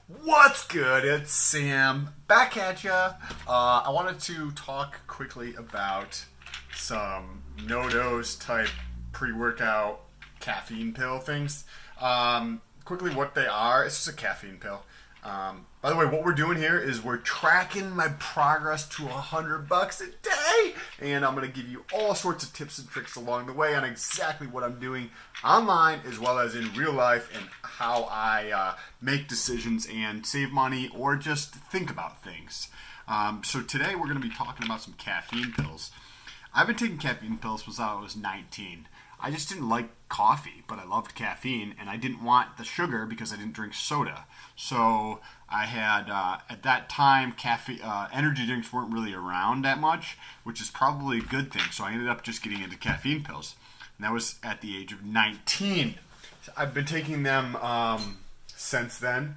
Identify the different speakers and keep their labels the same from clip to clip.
Speaker 1: What's good? It's Sam back at ya. I wanted to talk quickly about some no-dose type pre-workout caffeine pill things. Quickly, what they are. It's just a caffeine pill. By the way, what we're doing here is we're tracking my progress to $100 a day, and I'm going to give you all sorts of tips and tricks along the way on exactly what I'm doing online as well as in real life and how I make decisions and save money or just think about things. So today we're going to be talking about some caffeine pills. I've been taking caffeine pills since I was 19. I just didn't like coffee, but I loved caffeine, and I didn't want the sugar because I didn't drink soda. So I had, at that time, energy drinks weren't really around that much, which is probably a good thing. So I ended up just getting into caffeine pills, and that was at the age of 19. So I've been taking them since then.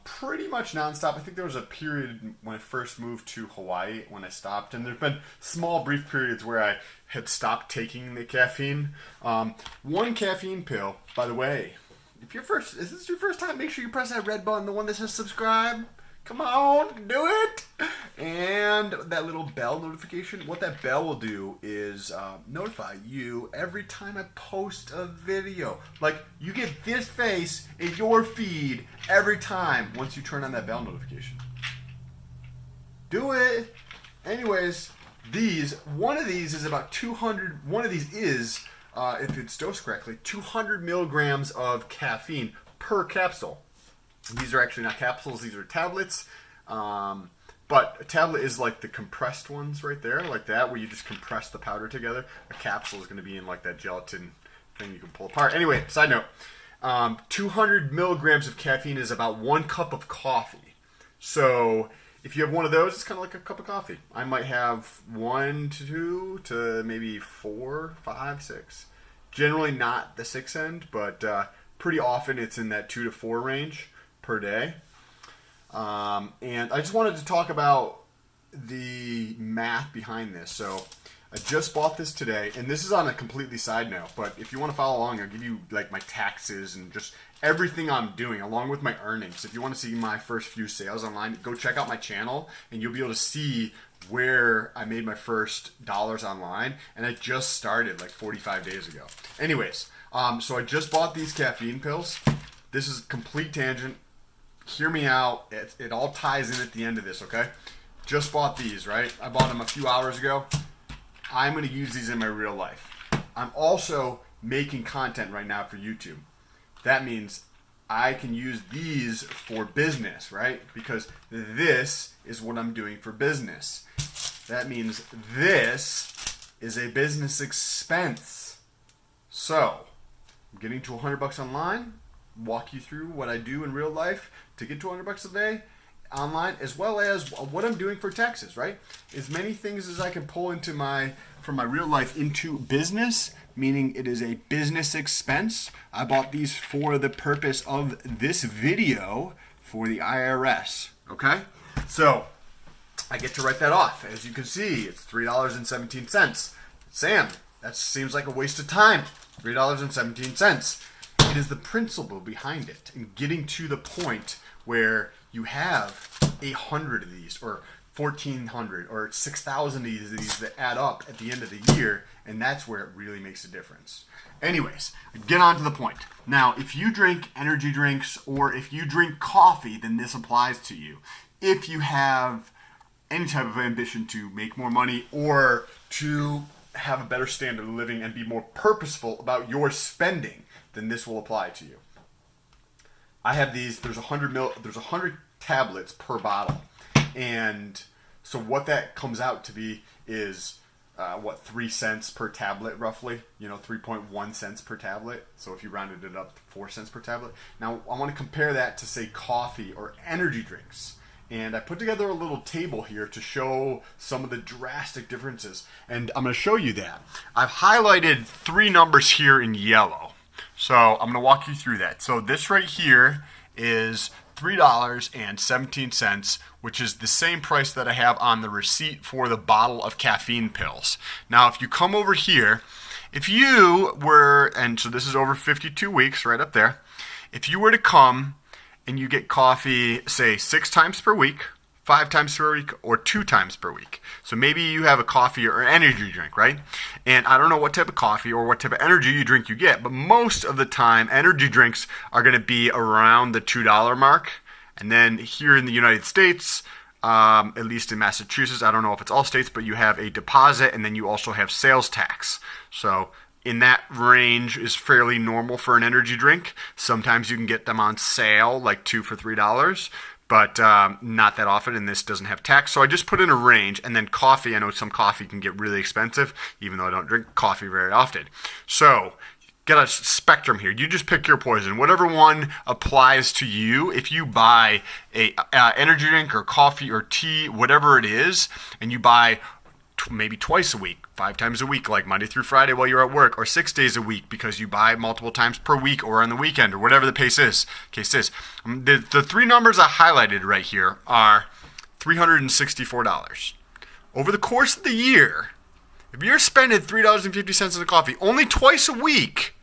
Speaker 1: Pretty much nonstop. I think there was a period when I first moved to Hawaii when I stopped, and there's been small brief periods where I had stopped taking the caffeine. One caffeine pill, by the way, is this your first time, make sure you press that red button, the one that says subscribe. Come on, do it! And that little bell notification, what that bell will do is notify you every time I post a video. Like, you get this face in your feed every time once you turn on that bell notification. Do it! Anyways, one of these is about 200, one of these is, if it's dosed correctly, 200 milligrams of caffeine per capsule. These are actually not capsules, these are tablets. But a tablet is like the compressed ones right there, like that, where you just compress the powder together. A capsule is going to be in like that gelatin thing you can pull apart. Anyway, side note, 200 milligrams of caffeine is about 1 cup of coffee. So if you have one of those, it's kind of like a cup of coffee. I might have 1 to 2 to maybe 4, 5, 6. Generally not the 6 end, but pretty often it's in that 2 to 4 range per day. And I just wanted to talk about the math behind this. So I just bought this today, and this is on a completely side note, but if you want to follow along, I'll give you like my taxes and just everything I'm doing along with my earnings. If you want to see my first few sales online, go check out my channel and you'll be able to see where I made my first dollars online, and I just started like 45 days ago. Anyways, so I just bought these caffeine pills. This is a complete tangent. Hear me out. It all ties in at the end of this, okay? Just bought these, right? I bought them a few hours ago. I'm going to use these in my real life. I'm also making content right now for YouTube. That means I can use these for business, right? Because this is what I'm doing for business. That means this is a business expense. So, I'm getting to $100 online. Walk you through what I do in real life to get to $100 a day online, as well as what I'm doing for taxes, right? As many things as I can pull from my real life into business, meaning it is a business expense. I bought these for the purpose of this video for the IRS, okay? So I get to write that off. As you can see, it's $3.17. Sam, that seems like a waste of time. $3.17. It is the principle behind it and getting to the point where you have 800 of these or 1,400 or 6,000 of these that add up at the end of the year, and that's where it really makes a difference. Anyways, get on to the point. Now, if you drink energy drinks or if you drink coffee, then this applies to you. If you have any type of ambition to make more money or to have a better standard of living and be more purposeful about your spending, then this will apply to you. I have these. There's 100 tablets per bottle, and so what that comes out to be is 3 cents per tablet, roughly. 3.1 cents per tablet. So if you rounded it up to 4 cents per tablet. Now I want to compare that to say coffee or energy drinks. And I put together a little table here to show some of the drastic differences. And I'm going to show you that. I've highlighted 3 numbers here in yellow. So I'm going to walk you through that. So this right here is $3.17, which is the same price that I have on the receipt for the bottle of caffeine pills. Now, if you come over here, if you were, and so this is over 52 weeks right up there, if you were to come and you get coffee, say 6 times per week, 5 times per week, or 2 times per week. So maybe you have a coffee or an energy drink, right? And I don't know what type of coffee or what type of energy you drink you get, but most of the time energy drinks are going to be around the $2 mark. And then here in the United States, at least in Massachusetts, I don't know if it's all states, but you have a deposit and then you also have sales tax. So in that range is fairly normal for an energy drink. Sometimes you can get them on sale, like 2 for $3, but not that often, and this doesn't have tax. So I just put in a range, and then coffee. I know some coffee can get really expensive, even though I don't drink coffee very often. So get a spectrum here. You just pick your poison. Whatever one applies to you. If you buy a energy drink or coffee or tea, whatever it is, and you buy maybe twice a week, 5 times a week, like Monday through Friday while you're at work, or 6 days a week because you buy multiple times per week or on the weekend, or whatever the case is. The 3 numbers I highlighted right here are $364. Over the course of the year, if you're spending $3.50 on a coffee only twice a week,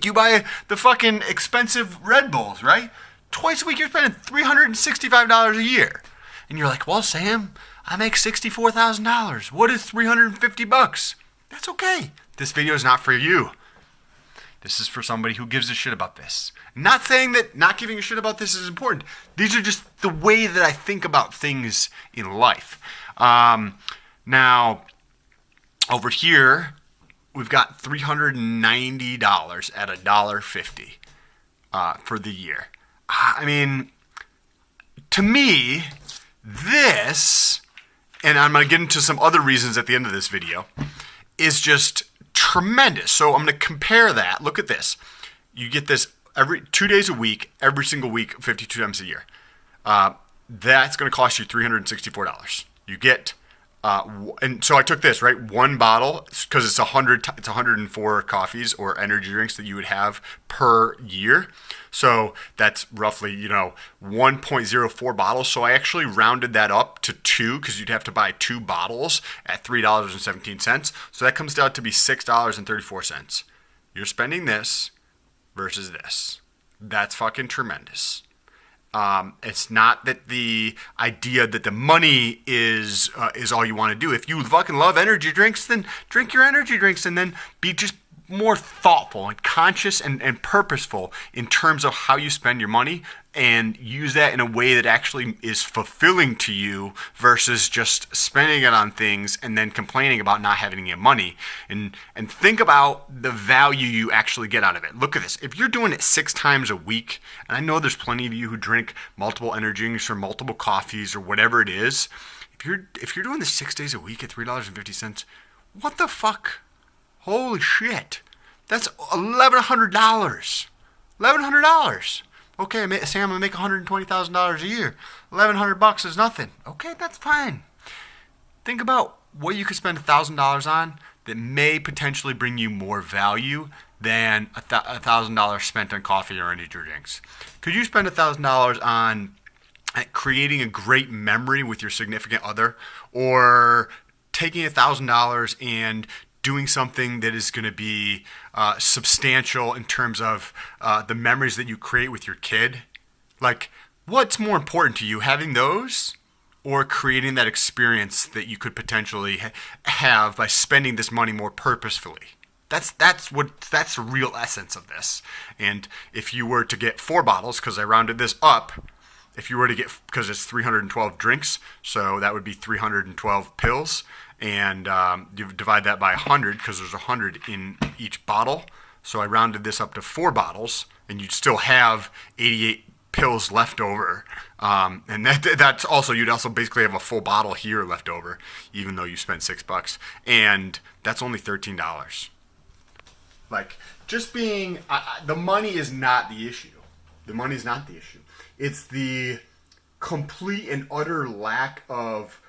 Speaker 1: you buy the fucking expensive Red Bulls, right? Twice a week you're spending $365 a year. And you're like, well, Sam, I make $64,000. What is $350? That's okay. This video is not for you. This is for somebody who gives a shit about this. I'm not saying that not giving a shit about this is important. These are just the way that I think about things in life. Now, over here, we've got $390 at $1.50 for the year. I mean, to me, this, and I'm going to get into some other reasons at the end of this video, is just tremendous. So I'm going to compare that. Look at this. You get this every 2 days a week, every single week, 52 times a year. That's going to cost you $364. You get, and so I took this, right? One bottle, because it's 104 coffees or energy drinks that you would have per year. So that's roughly, 1.04 bottles. So I actually rounded that up to 2 because you'd have to buy 2 bottles at $3.17. So that comes down to be $6.34. You're spending this versus this. That's fucking tremendous. It's not that the idea that the money is all you want to do. If you fucking love energy drinks, then drink your energy drinks and then be just more thoughtful and conscious and purposeful in terms of how you spend your money, and use that in a way that actually is fulfilling to you versus just spending it on things and then complaining about not having any money. And think about the value you actually get out of it. Look at this. If you're doing it 6 times a week, and I know there's plenty of you who drink multiple energy drinks or multiple coffees or whatever it is, if you're doing this 6 days a week at $3.50, what the fuck? Holy shit. That's $1,100. $1,100. Okay, Sam, I make $120,000 a year. $1,100 is nothing. Okay, that's fine. Think about what you could spend $1,000 on that may potentially bring you more value than $1,000 spent on coffee or energy drinks. Could you spend $1,000 on creating a great memory with your significant other, or taking $1,000 and doing something that is going to be substantial in terms of the memories that you create with your kid? Like, what's more important to you, having those or creating that experience that you could potentially have by spending this money more purposefully? That's the real essence of this. And if you were to get 4 bottles, because I rounded this up, if you were to get, because it's 312 drinks, so that would be 312 pills. And you divide that by 100 because there's 100 in each bottle. So I rounded this up to 4 bottles, and you'd still have 88 pills left over. And that's also, you'd also basically have a full bottle here left over, even though you spent $6. And that's only $13. Like, just being, the money is not the issue. The money is not the issue. It's the complete and utter lack of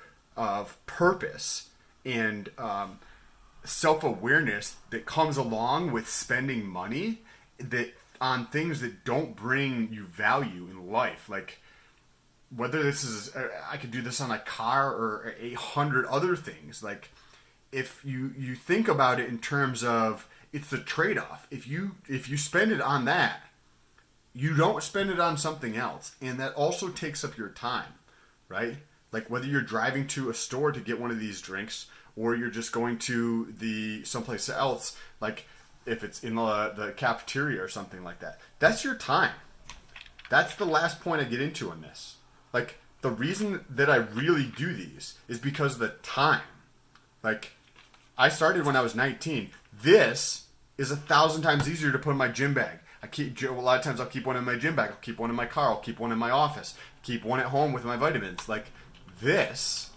Speaker 1: purpose and self-awareness that comes along with spending money that on things that don't bring you value in life. Like, whether this is, I could do this on a car or 100 other things. Like, if you think about it in terms of, it's the trade-off. If you spend it on that, you don't spend it on something else. And that also takes up your time, right? Like whether you're driving to a store to get one of these drinks or you're just going to someplace else, like if it's in the cafeteria or something like that. That's your time. That's the last point I get into on this. Like, the reason that I really do these is because of the time. Like, I started when I was 19. This is 1,000 times easier to put in my gym bag. A lot of times I'll keep one in my gym bag. I'll keep one in my car. I'll keep one in my office. Keep one at home with my vitamins. Like, this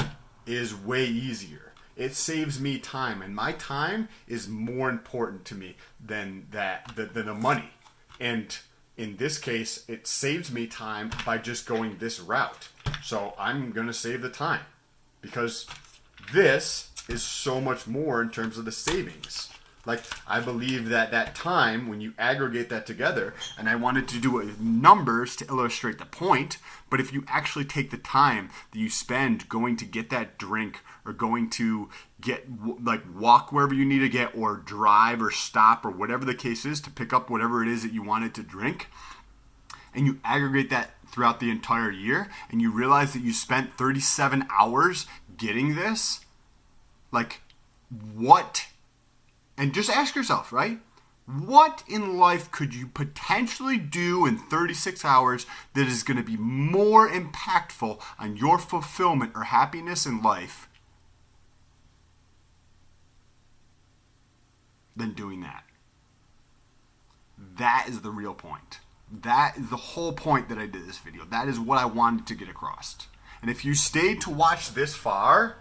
Speaker 1: is way easier. It saves me time, and my time is more important to me than the money. And in this case, it saves me time by just going this route. So I'm going to save the time because this is so much more in terms of the savings. Like, I believe that time, when you aggregate that together, and I wanted to do it with numbers to illustrate the point, but if you actually take the time that you spend going to get that drink or going to walk wherever you need to get or drive or stop or whatever the case is to pick up whatever it is that you wanted to drink, and you aggregate that throughout the entire year, and you realize that you spent 37 hours getting this, like, what? And just ask yourself, right? What in life could you potentially do in 36 hours that is going to be more impactful on your fulfillment or happiness in life than doing that? That is the real point. That is the whole point that I did this video. That is what I wanted to get across. And if you stayed to watch this far,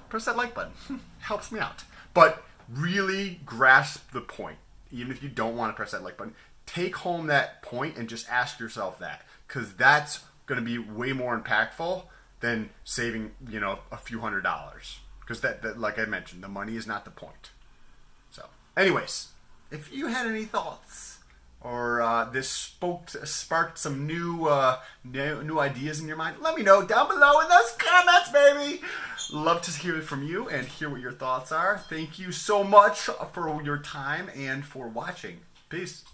Speaker 1: press that like button. Helps me out. But really grasp the point. Even if you don't want to press that like button, take home that point and just ask yourself that, because that's going to be way more impactful than saving, a few $100s. Because that, like I mentioned, the money is not the point. So, anyways, if you had any thoughts or this sparked some new ideas in your mind, let me know down below in those comments, baby. Love to hear from you and hear what your thoughts are. Thank you so much for your time and for watching. Peace.